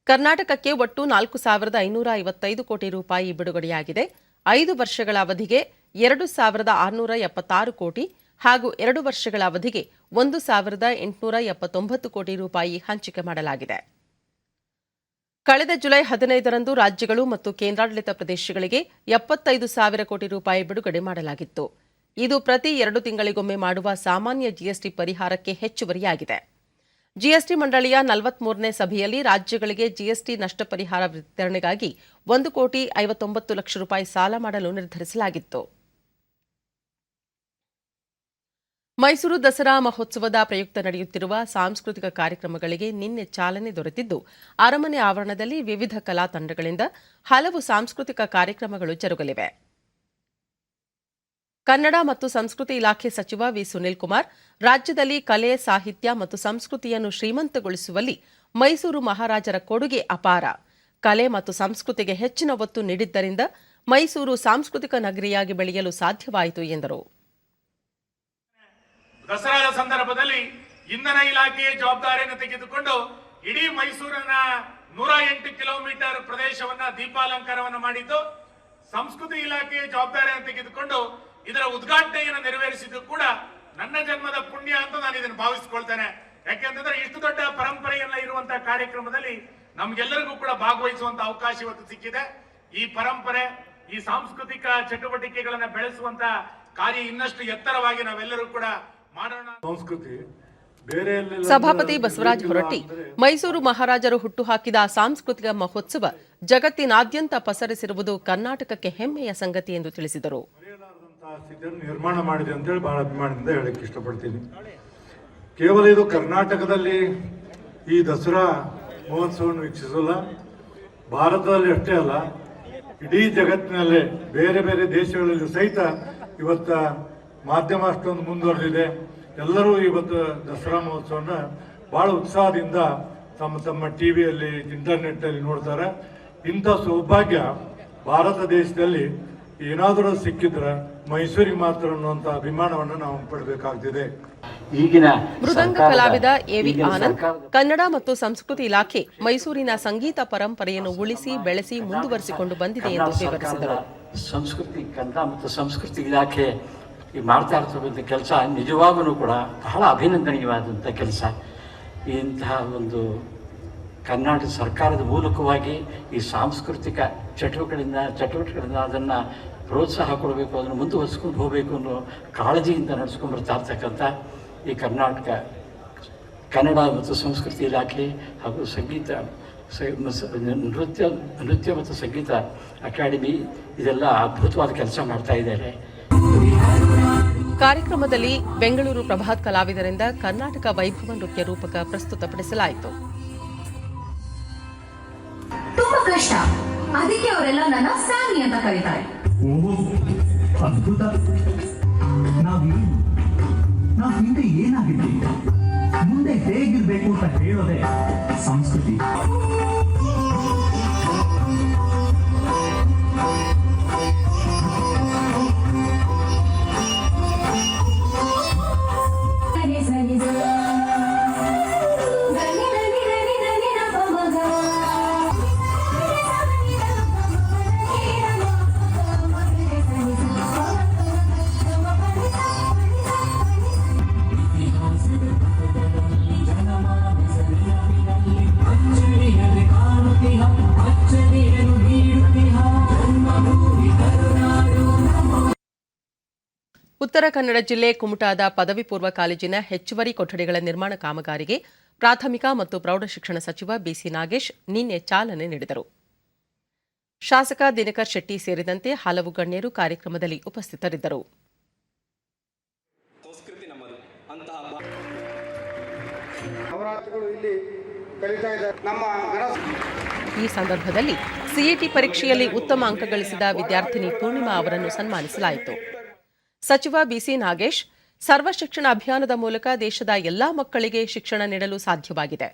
ಕರ್ನಾಟಕಕ್ಕೆ ಒಟ್ಟು 4,555 ಕೋಟಿ ರೂಪಾಯಿ ಬಿಡುಗಡೆಯಾಗಿದೆ. 5 ವರ್ಷಗಳ ಅವಧಿಗೆ 2,676 ಕೋಟಿ ಹಾಗೂ 2 ವರ್ಷಗಳ ಅವಧಿಗೆ 1,879 ಕೋಟಿ ರೂಪಾಯಿ ಹಂಚಿಕೆ ಮಾಡಲಾಗಿದೆ. ಕಳೆದ ಜುಲೈ 15ರಂದು ರಾಜ್ಯಗಳು ಮತ್ತು ಕೇಂದ್ರಾಡಳಿತ ಪ್ರದೇಶಗಳಿಗೆ 75,000 ಕೋಟಿ ರೂಪಾಯಿ ಬಿಡುಗಡೆ ಮಾಡಲಾಗಿತ್ತು. ಇದು ಪ್ರತಿ 2 ತಿಂಗಳಿಗೊಮ್ಮೆ ಮಾಡುವ ಸಾಮಾನ್ಯ ಜಿಎಸ್ಟಿ ಪರಿಹಾರಕ್ಕೆ ಹೆಚ್ಚುವರಿಯಾಗಿದೆ. ಜಿಎಸ್ಟಿ ಮಂಡಳಿಯ 43ನೇ ಸಭೆಯಲ್ಲಿ ರಾಜ್ಯಗಳಿಗೆ ಜಿಎಸ್ಟಿ ನಷ್ಟ ಪರಿಹಾರ ವಿತರಣೆಗಾಗಿ 1,59 ಲಕ್ಷ ರೂಪಾಯಿ ಸಾಲ ಮಾಡಲು ನಿರ್ಧರಿಸಲಾಗಿತ್ತು. ಮೈಸೂರು ದಸರಾ ಮಹೋತ್ಸವದ ಪ್ರಯುಕ್ತ ನಡೆಯುತ್ತಿರುವ ಸಾಂಸ್ಕೃತಿಕ ಕಾರ್ಯಕ್ರಮಗಳಿಗೆ ನಿನ್ನೆ ಚಾಲನೆ ದೊರೆತಿದ್ದು, ಅರಮನೆ ಆವರಣದಲ್ಲಿ ವಿವಿಧ ಕಲಾ ತಂಡಗಳಿಂದ ಹಲವು ಸಾಂಸ್ಕೃತಿಕ ಕಾರ್ಯಕ್ರಮಗಳು ಜರುಗಲಿವೆ. ಕನ್ನಡ ಮತ್ತು ಸಂಸ್ಕೃತಿ ಇಲಾಖೆ ಸಚಿವ ವಿ. ಸುನೀಲ್ ಕುಮಾರ್, ರಾಜ್ಯದಲ್ಲಿ ಕಲೆ, ಸಾಹಿತ್ಯ ಮತ್ತು ಸಂಸ್ಕೃತಿಯನ್ನು ಶ್ರೀಮಂತಗೊಳಿಸುವಲ್ಲಿ ಮೈಸೂರು ಮಹಾರಾಜರ ಕೊಡುಗೆ ಅಪಾರ. ಕಲೆ ಮತ್ತು ಸಂಸ್ಕೃತಿಗೆ ಹೆಚ್ಚಿನ ಒತ್ತು ನೀಡಿದ್ದರಿಂದ ಮೈಸೂರು ಸಾಂಸ್ಕೃತಿಕ ನಗರಿಯಾಗಿ ಬೆಳೆಯಲು ಸಾಧ್ಯವಾಯಿತು ಎಂದರು. ದಸರಾದ ಸಂದರ್ಭದಲ್ಲಿ ಇಂಧನ ಇಲಾಖೆಯ ಜವಾಬ್ದಾರಿಯನ್ನು ತೆಗೆದುಕೊಂಡು ಇಡೀ ಮೈಸೂರಿನ 108 ಕಿಲೋಮೀಟರ್ ಪ್ರದೇಶವನ್ನ ದೀಪಾಲಂಕಾರವನ್ನು ಮಾಡಿದ್ದು, ಸಂಸ್ಕೃತಿ ಇಲಾಖೆಯ ಜವಾಬ್ದಾರಿಯನ್ನು ತೆಗೆದುಕೊಂಡು ಇದರ ಉದ್ಘಾಟನೆಯನ್ನು ನೆರವೇರಿಸಿದ್ದು ಕೂಡ ನನ್ನ ಜನ್ಮದ ಪುಣ್ಯ ಅಂತ ನಾನು ಇದನ್ನು ಭಾವಿಸಿಕೊಳ್ತೇನೆ. ಯಾಕೆಂತಂದ್ರೆ ಇಷ್ಟು ದೊಡ್ಡ ಪರಂಪರೆಯನ್ನ ಇರುವಂತಹ ಕಾರ್ಯಕ್ರಮದಲ್ಲಿ ನಮ್ಗೆಲ್ಲರಿಗೂ ಕೂಡ ಭಾಗವಹಿಸುವಂತ ಅವಕಾಶ ಇವತ್ತು ಸಿಕ್ಕಿದೆ. ಈ ಪರಂಪರೆ, ಈ ಸಾಂಸ್ಕೃತಿಕ ಚಟುವಟಿಕೆಗಳನ್ನ ಬೆಳೆಸುವಂತ ಕಾರ್ಯ ಇನ್ನಷ್ಟು ಎತ್ತರವಾಗಿ ನಾವೆಲ್ಲರೂ ಕೂಡ ಮಾಡೋಣ. ಸಂಸ್ಕೃತಿ ಸಭಾಪತಿ ಬಸವರಾಜ ಹೊರಟ್ಟಿ, ಮೈಸೂರು ಮಹಾರಾಜರು ಹುಟ್ಟುಹಾಕಿದ ಸಾಂಸ್ಕೃತಿಕ ಮಹೋತ್ಸವ ಜಗತ್ತಿನಾದ್ಯಂತ ಪಸರಿಸಿರುವುದು ಕರ್ನಾಟಕಕ್ಕೆ ಹೆಮ್ಮೆಯ ಸಂಗತಿ ಎಂದು ತಿಳಿಸಿದರು. ನಿರ್ಮಾಣ ಮಾಡಿದೆ ಅಂತೇಳಿ ಬಹಳ ಅಭಿಮಾನದಿಂದ ಹೇಳಕ್ಕೆ ಇಷ್ಟಪಡ್ತೀನಿ. ಕೇವಲ ಇದು ಕರ್ನಾಟಕದಲ್ಲಿ ಈ ದಸರಾ ಮಹೋತ್ಸವವನ್ನು ವೀಕ್ಷಿಸಲ್ಲ, ಭಾರತದಲ್ಲಿ ಅಷ್ಟೇ ಅಲ್ಲ, ಇಡೀ ಜಗತ್ತಿನಲ್ಲೇ ಬೇರೆ ಬೇರೆ ದೇಶಗಳಲ್ಲಿ ಸಹಿತ ಇವತ್ತ ಮಾಧ್ಯಮ ಅಷ್ಟೊಂದು ಮುಂದುವರೆದಿದೆ. ಎಲ್ಲರೂ ಇವತ್ತು ದಸರಾ ಮಹೋತ್ಸವನ ಬಹಳ ಉತ್ಸಾಹದಿಂದ ತಮ್ಮ ಟಿವಿಯಲ್ಲಿ, ಇಂಟರ್ನೆಟ್ ಅಲ್ಲಿ ನೋಡ್ತಾರೆ. ಇಂಥ ಸೌಭಾಗ್ಯ ಭಾರತ ದೇಶದಲ್ಲಿ ಏನಾದರೂ ಸಿಕ್ಕಿದ್ರೆ ಮೈಸೂರಿಗೆ ಮಾತ್ರ ಅನ್ನುವಂತ ಅಭಿಮಾನವನ್ನು ನಾವು ಪಡಬೇಕಾಗ್ತಿದೆ. ಈಗಿನ ಮೃದಂಗ ಕಲಾವಿದ ಎವಿ ಆನಂದ್, ಕನ್ನಡ ಮತ್ತು ಸಂಸ್ಕೃತಿ ಇಲಾಖೆ ಮೈಸೂರಿನ ಸಂಗೀತ ಪರಂಪರೆಯನ್ನು ಉಳಿಸಿ ಬೆಳೆಸಿ ಮುಂದುವರಿಸಿಕೊಂಡು ಬಂದಿದೆ ಎಂದು ವಿವರಿಸಿದರು. ಸಂಸ್ಕೃತಿ, ಕನ್ನಡ ಮತ್ತು ಸಂಸ್ಕೃತಿ ಇಲಾಖೆ ಮಾಡ್ತಾ ಇರ್ತಕ್ಕಂಥ ಕೆಲಸ ನಿಜವಾಗೂ ಕೂಡ ಬಹಳ ಅಭಿನಂದನೀಯವಾದಂಥ ಕೆಲಸ. ಇಂತಹ ಒಂದು ಕರ್ನಾಟಕ ಸರ್ಕಾರದ ಮೂಲಕವಾಗಿ ಈ ಸಾಂಸ್ಕೃತಿಕ ಚಟುವಟಿಕೆಗಳಿಂದ ಅದನ್ನು ಪ್ರೋತ್ಸಾಹ ಕೊಡಬೇಕು, ಅದನ್ನು ಮುಂದುವರಿಸ್ಕೊಂಡು ಹೋಗಬೇಕು ಅನ್ನೋ ಕಾಳಜಿಯಿಂದ ನಡೆಸ್ಕೊಂಡು ಬರ್ತಾ ಇರ್ತಕ್ಕಂಥ ಈ ಕರ್ನಾಟಕ ಕನ್ನಡ ಮತ್ತು ಸಂಸ್ಕೃತಿ ಇಲಾಖೆ ಹಾಗೂ ನೃತ್ಯ ಮತ್ತು ಸಂಗೀತ ಅಕಾಡೆಮಿ ಇದೆಲ್ಲ ಅದ್ಭುತವಾದ ಕೆಲಸ ಮಾಡ್ತಾ ಇದ್ದಾರೆ. ಕಾರ್ಯಕ್ರಮದಲ್ಲಿ ಬೆಂಗಳೂರು ಪ್ರಭಾತ್ ಕಲಾವಿದರಿಂದ ಕರ್ನಾಟಕ ವೈಭವ ನೃತ್ಯ ರೂಪಕ ಪ್ರಸ್ತುತಪಡಿಸಲಾಯಿತು. ತುಂಬಾ ಕಷ್ಟ, ಅದಕ್ಕೆ ಅವರೆಲ್ಲ ನನ್ನ ಸ್ಯಾಮಿ ಅಂತ ಕರೀತಾರೆ. ಅದ್ಭುತ. ನಾವು ಹಿಂದೆ ಏನಾಗಿದ್ದೀವಿ, ಮುಂದೆ ಹೇಗಿರ್ಬೇಕು ಅಂತ ಹೇಳೋದೇ ಸಂಸ್ಕೃತಿ. ಉತ್ತರ ಕನ್ನಡ ಜಿಲ್ಲೆ ಕುಮಟಾದ ಪದವಿ ಪೂರ್ವ ಕಾಲೇಜಿನ ಹೆಚ್ಚುವರಿ ಕೊಠಡಿಗಳ ನಿರ್ಮಾಣ ಕಾಮಗಾರಿಗೆ ಪ್ರಾಥಮಿಕ ಮತ್ತು ಪ್ರೌಢಶಿಕ್ಷಣ ಸಚಿವ ಬಿಸಿ ನಾಗೇಶ್ ನಿನ್ನೆ ಚಾಲನೆ ನೀಡಿದರು. ಶಾಸಕ ದಿನಕರ್ ಶೆಟ್ಟಿ ಸೇರಿದಂತೆ ಹಲವು ಗಣ್ಯರು ಕಾರ್ಯಕ್ರಮದಲ್ಲಿ ಉಪಸ್ಥಿತರಿದ್ದರು. ನವರಾತ್ರಿಗಳು ಇಲ್ಲಿ ಈ ಸಂದರ್ಭದಲ್ಲಿ ಸಿಇಟಿ ಪರೀಕ್ಷೆಯಲ್ಲಿ ಉತ್ತಮ ಅಂಕ ಗಳಿಸಿದ ವಿದ್ಯಾರ್ಥಿನಿ ಪೂರ್ಣಿಮಾ ಅವರನ್ನು ಸನ್ಮಾನಿಸಲಾಯಿತು. ಸಚಿವ ಬಿಸಿ ನಾಗೇಶ್, ಸರ್ವ ಶಿಕ್ಷಣ ಅಭಿಯಾನದ ಮೂಲಕ ದೇಶದ ಎಲ್ಲಾ ಮಕ್ಕಳಿಗೆ ಶಿಕ್ಷಣ ನೀಡಲು ಸಾಧ್ಯವಾಗಿದೆ.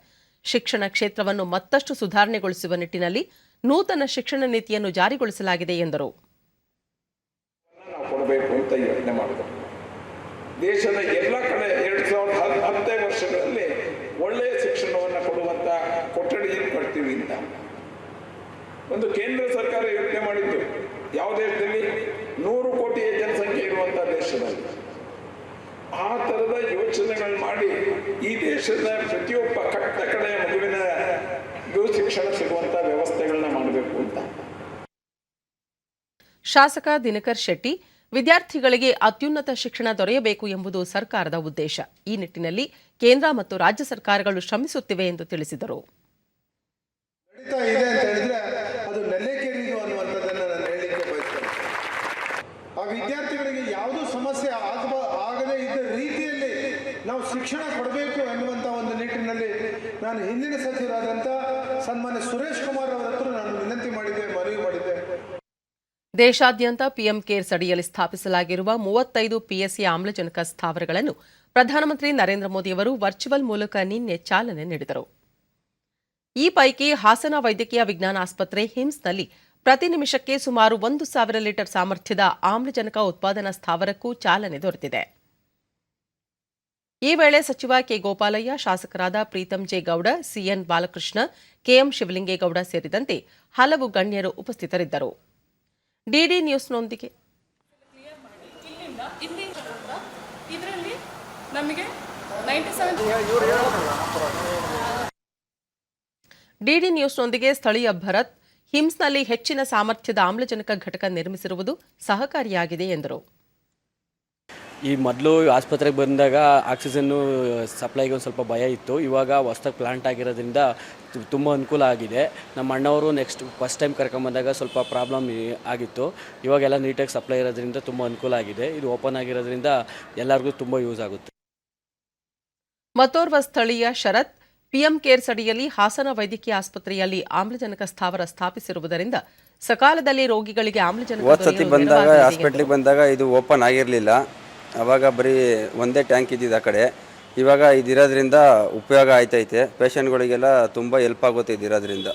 ಶಿಕ್ಷಣ ಕ್ಷೇತ್ರವನ್ನು ಮತ್ತಷ್ಟು ಸುಧಾರಣೆಗೊಳಿಸುವ ನಿಟ್ಟಿನಲ್ಲಿ ನೂತನ ಶಿಕ್ಷಣ ನೀತಿಯನ್ನು ಜಾರಿಗೊಳಿಸಲಾಗಿದೆ ಎಂದರು. ದೇಶದ ಎಲ್ಲ ಕಡೆ 2010 ವರ್ಷಗಳಲ್ಲಿ ಒಳ್ಳೆಯ ಶಿಕ್ಷಣವನ್ನು ಕೊಡುವಂತ ಕೊಠಡಿಯನ್ನು ಕಟ್ತೀವಿ ಅಂತ ಒಂದು ಕೇಂದ್ರ ಸರ್ಕಾರ ಯೋಚನೆ ಮಾಡಿದ್ದು. ಯಾವ ದೇಶದಲ್ಲಿ 100 ಕೋಟಿ ಜನಸಂಖ್ಯೆ ಇರುವಂತಹ ದೇಶದಲ್ಲಿ ಆ ತರದ ಯೋಚನೆಗಳು ಮಾಡಿ ಈ ದೇಶದ ಪ್ರತಿಯೊಬ್ಬ ಕಟ್ಟ ಕಡೆಯ ಮಗುವಿನ ಶಿಕ್ಷಣ ಸಿಗುವಂತ ವ್ಯವಸ್ಥೆಗಳನ್ನ ಮಾಡಬೇಕು ಅಂತ. ಶಾಸಕ ದಿನಕರ್ ಶೆಟ್ಟಿ, ವಿದ್ಯಾರ್ಥಿಗಳಿಗೆ ಅತ್ಯುನ್ನತ ಶಿಕ್ಷಣ ದೊರೆಯಬೇಕು ಎಂಬುದು ಸರ್ಕಾರದ ಉದ್ದೇಶ. ಈ ನಿಟ್ಟಿನಲ್ಲಿ ಕೇಂದ್ರ ಮತ್ತು ರಾಜ್ಯ ಸರ್ಕಾರಗಳು ಶ್ರಮಿಸುತ್ತಿವೆ ಎಂದು ತಿಳಿಸಿದರು. ಅದು ನೆಲೆಕೆರೆಯುವುದು ಅನ್ನುವಂಥದ್ದನ್ನು ನಾನು ಹೇಳಲಿಕ್ಕೆ ಬಯಸ್ತೇನೆ. ಆ ವಿದ್ಯಾರ್ಥಿಗಳಿಗೆ ಯಾವುದೂ ಸಮಸ್ಯೆ ಆಗದೇ ಇದ್ದ ರೀತಿಯಲ್ಲಿ ನಾವು ಶಿಕ್ಷಣ ಕೊಡಬೇಕು ಎನ್ನುವಂಥ ಒಂದು ನಿಟ್ಟಿನಲ್ಲಿ ನಾನು ಹಿಂದಿನ ಸಚಿವರಾದಂಥ ಸನ್ಮಾನ್ಯ ಸುರೇಶ್ ಕುಮಾರ್ ಅವರ ಹತ್ರ ನಾನು ವಿನಂತಿ ಮಾಡಿದ್ದೆ, ಮನವಿ ಮಾಡಿದ್ದೆ. ದೇಶಾದ್ಯಂತ ಪಿಎಂ ಕೇರ್ಸ್ ಅಡಿಯಲ್ಲಿ ಸ್ಥಾಪಿಸಲಾಗಿರುವ 35 ಪಿಎಸ್ಸಿ ಆಮ್ಲಜನಕ ಸ್ಥಾವರಗಳನ್ನು ಪ್ರಧಾನಮಂತ್ರಿ ನರೇಂದ್ರ ಮೋದಿ ಅವರು ವರ್ಚುವಲ್ ಮೂಲಕ ನಿನ್ನೆ ಚಾಲನೆ ನೀಡಿದರು. ಈ ಪೈಕಿ ಹಾಸನ ವೈದ್ಯಕೀಯ ವಿಜ್ಞಾನ ಆಸ್ಪತ್ರೆ ಹಿಮ್ಸ್ನಲ್ಲಿ ಪ್ರತಿ ನಿಮಿಷಕ್ಕೆ ಸುಮಾರು 1,000 ಲೀಟರ್ ಸಾಮರ್ಥ್ಯದ ಆಮ್ಲಜನಕ ಉತ್ಪಾದನಾ ಸ್ಥಾವರಕ್ಕೂ ಚಾಲನೆ ದೊರೆತಿದೆ. ಈ ವೇಳೆ ಸಚಿವ ಕೆ ಗೋಪಾಲಯ್ಯ, ಶಾಸಕರಾದ Preetham J Gowda, CN Balakrishna, KM Shivalingegowda ಸೇರಿದಂತೆ ಹಲವು ಗಣ್ಯರು ಉಪಸ್ಥಿತರಿದ್ದರು. ಡಿಡಿ ನ್ಯೂಸ್ನೊಂದಿಗೆ ಡಿಡಿ ನ್ಯೂಸ್ನೊಂದಿಗೆ ಸ್ಥಳೀಯ ಭರತ್, ಹಿಮ್ಸ್ನಲ್ಲಿ ಹೆಚ್ಚಿನ ಸಾಮರ್ಥ್ಯದ ಆಮ್ಲಜನಕ ಘಟಕ ನಿರ್ಮಿಸಿರುವುದು ಸಹಕಾರಿಯಾಗಿದೆ ಎಂದರು. ಈ ಮೊದಲು ಆಸ್ಪತ್ರೆಗೆ ಬಂದಾಗ ಆಕ್ಸಿಜನ್ನು ಸಪ್ಲೈಗೆ ಒಂದು ಸ್ವಲ್ಪ ಭಯ ಇತ್ತು. ಇವಾಗ ಹೊಸ್ದಾಗಿ ಪ್ಲಾಂಟ್ ಆಗಿರೋದ್ರಿಂದ ತುಂಬ ಅನುಕೂಲ ಆಗಿದೆ. ನಮ್ಮ ಅಣ್ಣವರು ಫಸ್ಟ್ ಟೈಮ್ ಕರ್ಕೊಂಬಂದಾಗ ಸ್ವಲ್ಪ ಪ್ರಾಬ್ಲಮ್ ಆಗಿತ್ತು. ಇವಾಗೆಲ್ಲ ನೀಟಾಗಿ ಸಪ್ಲೈ ಇರೋದ್ರಿಂದ ತುಂಬ ಅನುಕೂಲ ಆಗಿದೆ. ಇದು ಓಪನ್ ಆಗಿರೋದ್ರಿಂದ ಎಲ್ಲರಿಗೂ ತುಂಬ ಯೂಸ್ ಆಗುತ್ತೆ. ಮತ್ತೋರ್ವ ಸ್ಥಳೀಯ ಶರತ್, ಪಿಎಂ ಕೇರ್ಸ್ ಅಡಿಯಲ್ಲಿ ಹಾಸನ ವೈದ್ಯಕೀಯ ಆಸ್ಪತ್ರೆಯಲ್ಲಿ ಆಮ್ಲಜನಕ ಸ್ಥಾವರ ಸ್ಥಾಪಿಸಿರುವುದರಿಂದ ಸಕಾಲದಲ್ಲಿ ರೋಗಿಗಳಿಗೆ ಆಮ್ಲಜನಕ ಬಂದಾಗ ಹಾಸ್ಪಿಟ್ಲಿಗೆ ಬಂದಾಗ ಇದು ಓಪನ್ ಆಗಿರಲಿಲ್ಲ. ಅವಾಗ ಬರೀ ಒಂದೇ ಟ್ಯಾಂಕ್ ಇದ್ದಿದ್ದು ಆ ಕಡೆ. ಇವಾಗ ಇದಿರೋದ್ರಿಂದ ಉಪಯೋಗ ಆಯ್ತೈತೆ. ಪೇಷಂಟ್ಗಳಿಗೆಲ್ಲ ತುಂಬ ಹೆಲ್ಪ್ ಆಗುತ್ತೆ ಇದಿರೋದ್ರಿಂದ.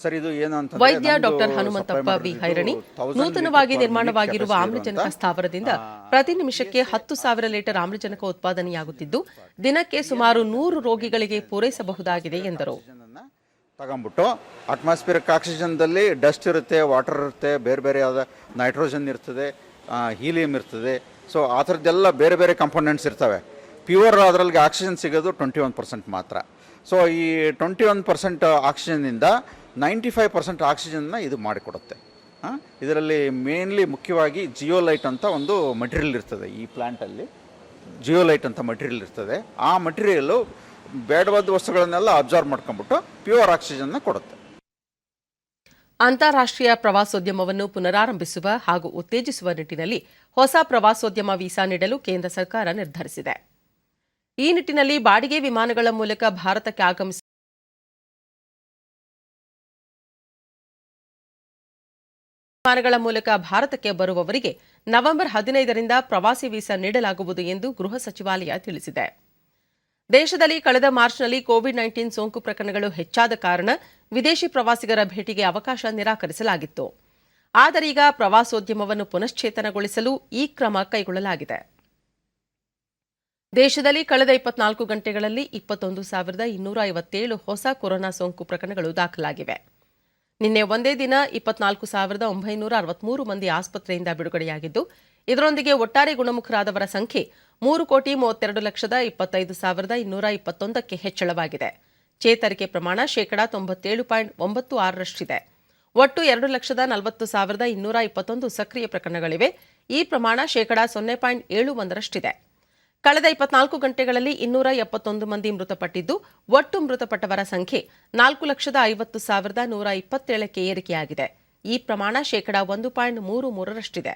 ಸರ್, ಇದು ಏನು ಅಂತ ವೈದ್ಯ ಡಾಕ್ಟರ್ ಹನುಮಂತಪ್ಪ ಬಿ ಹೈರಣಿ, ನೂತನವಾಗಿ ನಿರ್ಮಾಣವಾಗಿರುವ ಆಮ್ಲಜನಕ ಸ್ಥಾವರದಿಂದ ಪ್ರತಿ ನಿಮಿಷಕ್ಕೆ 10,000 ಲೀಟರ್ ಆಮ್ಲಜನಕ ಉತ್ಪಾದನೆಯಾಗುತ್ತಿದ್ದು ದಿನಕ್ಕೆ ಸುಮಾರು 100 ರೋಗಿಗಳಿಗೆ ಪೂರೈಸಬಹುದಾಗಿದೆ ಎಂದರು. ತಗೊಂಡ್ಬಿಟ್ಟು ಅಟ್ಮಾಸ್ಫಿಯರಿಕ್ ಆಕ್ಸಿಜನ್ದಲ್ಲಿ ಡಸ್ಟ್ ಇರುತ್ತೆ, ವಾಟರ್ ಇರುತ್ತೆ, ಬೇರೆ ಬೇರೆ ಆದ ನೈಟ್ರೋಜನ್ ಇರ್ತದೆ, ಹೀಲಿಯಂ ಇರ್ತದೆ. ಸೊ ಆ ಥರದ್ದೆಲ್ಲ ಬೇರೆ ಬೇರೆ ಕಂಪೋನೆಂಟ್ಸ್ ಇರ್ತವೆ. ಪ್ಯೂರ್ ಅದರಲ್ಲಿ ಆಕ್ಸಿಜನ್ ಸಿಗೋದು 21% ಮಾತ್ರ. ಸೊ ಈ 21% ಆಕ್ಸಿಜನ್ನಿಂದ 95% ಆಕ್ಸಿಜನ್ನ ಇದು ಮಾಡಿಕೊಡುತ್ತೆ. ಇದರಲ್ಲಿ ಮೇನ್ಲಿ ಮುಖ್ಯವಾಗಿ ಜಿಯೋಲೈಟ್ ಅಂತ ಒಂದು ಮಟೀರಿಯಲ್ ಇರ್ತದೆ. ಈ ಪ್ಲ್ಯಾಂಟಲ್ಲಿ ಜಿಯೋಲೈಟ್ ಅಂತ ಮಟೀರಿಯಲ್ ಇರ್ತದೆ. ಆ ಮಟೀರಿಯಲ್ಲು ಬೇಡವಾದ ವಸ್ತುಗಳನ್ನೆಲ್ಲ ಅಬ್ಸಾರ್ವ್ ಮಾಡ್ಕೊಂಡ್ಬಿಟ್ಟು ಪ್ಯೂರ್ ಆಕ್ಸಿಜನ್ನ ಕೊಡುತ್ತೆ. ಅಂತಾರಾಷ್ಟ್ರೀಯ ಪ್ರವಾಸೋದ್ಯಮವನ್ನು ಪುನರಾರಂಭಿಸುವ ಹಾಗೂ ಉತ್ತೇಜಿಸುವ ನಿಟ್ಟಿನಲ್ಲಿ ಹೊಸ ಪ್ರವಾಸೋದ್ಯಮ ವೀಸಾ ನೀಡಲು ಕೇಂದ್ರ ಸರ್ಕಾರ ನಿರ್ಧರಿಸಿದೆ. ಈ ನಿಟ್ಟಿನಲ್ಲಿ ಬಾಡಿಗೆ ವಿಮಾನಗಳ ಮೂಲಕ ಭಾರತಕ್ಕೆ ಆಗಮಿಸುವ ವಿಮಾನಗಳ ಮೂಲಕ ಭಾರತಕ್ಕೆ ಬರುವವರಿಗೆ ನವೆಂಬರ್ 15ರಿಂದ ಪ್ರವಾಸಿ ವೀಸಾ ನೀಡಲಾಗುವುದು ಎಂದು ಗೃಹ ಸಚಿವಾಲಯ ತಿಳಿಸಿದೆ. ದೇಶದಲ್ಲಿ ಕಳೆದ ಮಾರ್ಚ್ನಲ್ಲಿ ಕೋವಿಡ್-19 ಸೋಂಕು ಪ್ರಕರಣಗಳು ಹೆಚ್ಚಾದ ಕಾರಣ ವಿದೇಶಿ ಪ್ರವಾಸಿಗರ ಭೇಟಿಗೆ ಅವಕಾಶ ನಿರಾಕರಿಸಲಾಗಿತ್ತು. ಆದರೆ ಈಗ ಪ್ರವಾಸೋದ್ಯಮವನ್ನು ಪುನಶ್ಚೇತನಗೊಳಿಸಲು ಈ ಕ್ರಮ ಕೈಗೊಳ್ಳಲಾಗಿದೆ. ದೇಶದಲ್ಲಿ ಕಳೆದ 24 ಗಂಟೆಗಳಲ್ಲಿ 21,257 ಹೊಸ ಕೊರೋನಾ ಸೋಂಕು ಪ್ರಕರಣಗಳು ದಾಖಲಾಗಿವೆ. ನಿನ್ನೆ ಒಂದೇ ದಿನ 24,963 ಮಂದಿ ಆಸ್ಪತ್ರೆಯಿಂದ ಬಿಡುಗಡೆಯಾಗಿದ್ದು, ಇದರೊಂದಿಗೆ ಒಟ್ಟಾರೆ ಗುಣಮುಖರಾದವರ ಸಂಖ್ಯೆ 3,32,25,221ಕ್ಕೆ ಹೆಚ್ಚಳವಾಗಿದೆ. ಚೇತರಿಕೆ ಪ್ರಮಾಣ 97.96%. ಒಟ್ಟು 2,40,221 ಸಕ್ರಿಯ ಪ್ರಕರಣಗಳಿವೆ. ಈ ಪ್ರಮಾಣ 0.71%. ಕಳೆದ 24 ಗಂಟೆಗಳಲ್ಲಿ 271 ಮಂದಿ ಮೃತಪಟ್ಟಿದ್ದು, ಒಟ್ಟು ಮೃತಪಟ್ಟವರ ಸಂಖ್ಯೆ 4,50,127ಕ್ಕೆ ಏರಿಕೆಯಾಗಿದೆ. ಈ ಪ್ರಮಾಣ 1.33%.